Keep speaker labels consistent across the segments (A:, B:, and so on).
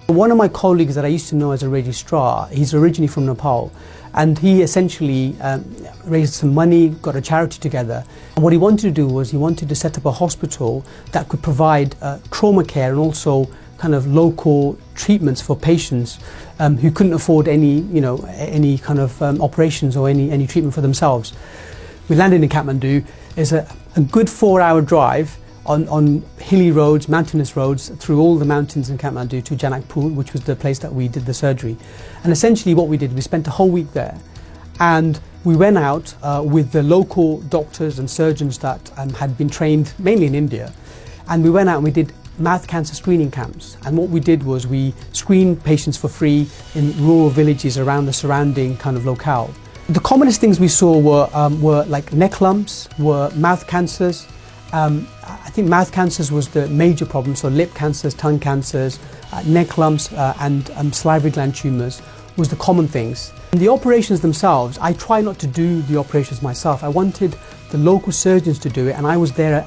A: One of my colleagues that I used to know as a registrar, he's originally from Nepal, and he essentially raised some money, got a charity together. And what he wanted to do was he wanted to set up a hospital that could provide trauma care and also kind of local treatments for patients who couldn't afford any kind of operations or any treatment for themselves. We landed in Kathmandu. It's a good 4-hour drive on hilly roads, mountainous roads, through all the mountains in Kathmandu to Janakpur, which was the place that we did the surgery. And essentially what we did, we spent a whole week there, and we went out with the local doctors and surgeons that had been trained mainly in India, and we went out and we did mouth cancer screening camps. And what we did was we screened patients for free in rural villages around the surrounding kind of locale. The commonest things we saw were like neck lumps, were mouth cancers. I think mouth cancers was the major problem, so lip cancers, tongue cancers, neck lumps and salivary gland tumours was the common things. And the operations themselves, I try not to do the operations myself. I wanted the local surgeons to do it, and I was there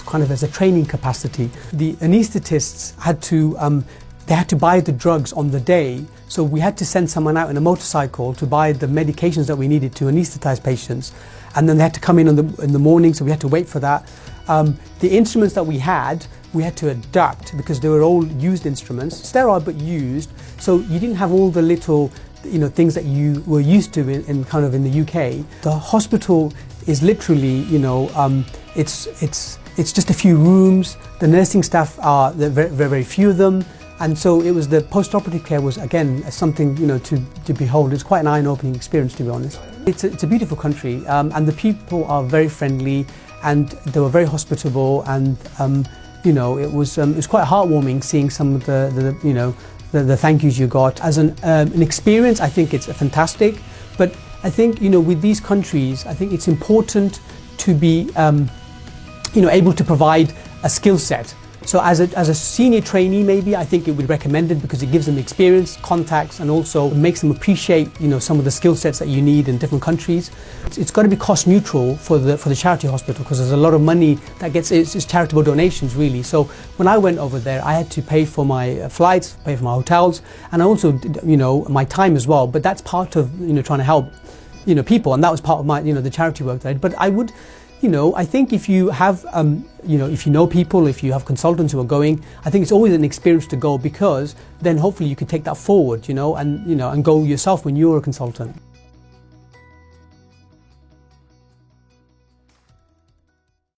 A: kind of as a training capacity. The anaesthetists had to buy the drugs on the day, so we had to send someone out in a motorcycle to buy the medications that we needed to anaesthetise patients, and then they had to come in the morning, so we had to wait for that. The instruments that we had to adapt because they were all used instruments, sterile but used, so you didn't have all the little things that you were used to in the UK. The hospital is literally, it's just a few rooms. The nursing staff are very, very few of them. And so it was the post-operative care was again something to behold. It's quite an eye-opening experience, to be honest. It's a beautiful country, and the people are very friendly, and they were very hospitable, and it was quite heartwarming seeing some of the thank yous you got. As an experience, I think it's fantastic. But I think with these countries, I think it's important to be able to provide a skill set. So as a senior trainee, maybe I think it would be recommended because it gives them experience, contacts, and also makes them appreciate some of the skill sets that you need in different countries. It's got to be cost neutral for the charity hospital because there's a lot of money that gets it's charitable donations really. So when I went over there, I had to pay for my flights, pay for my hotels, and I also my time as well. But that's part of trying to help people, and that was part of my the charity work that I did. But I would. I think if you have, if you know people, if you have consultants who are going, I think it's always an experience to go because then hopefully you can take that forward, and go yourself when you're a consultant.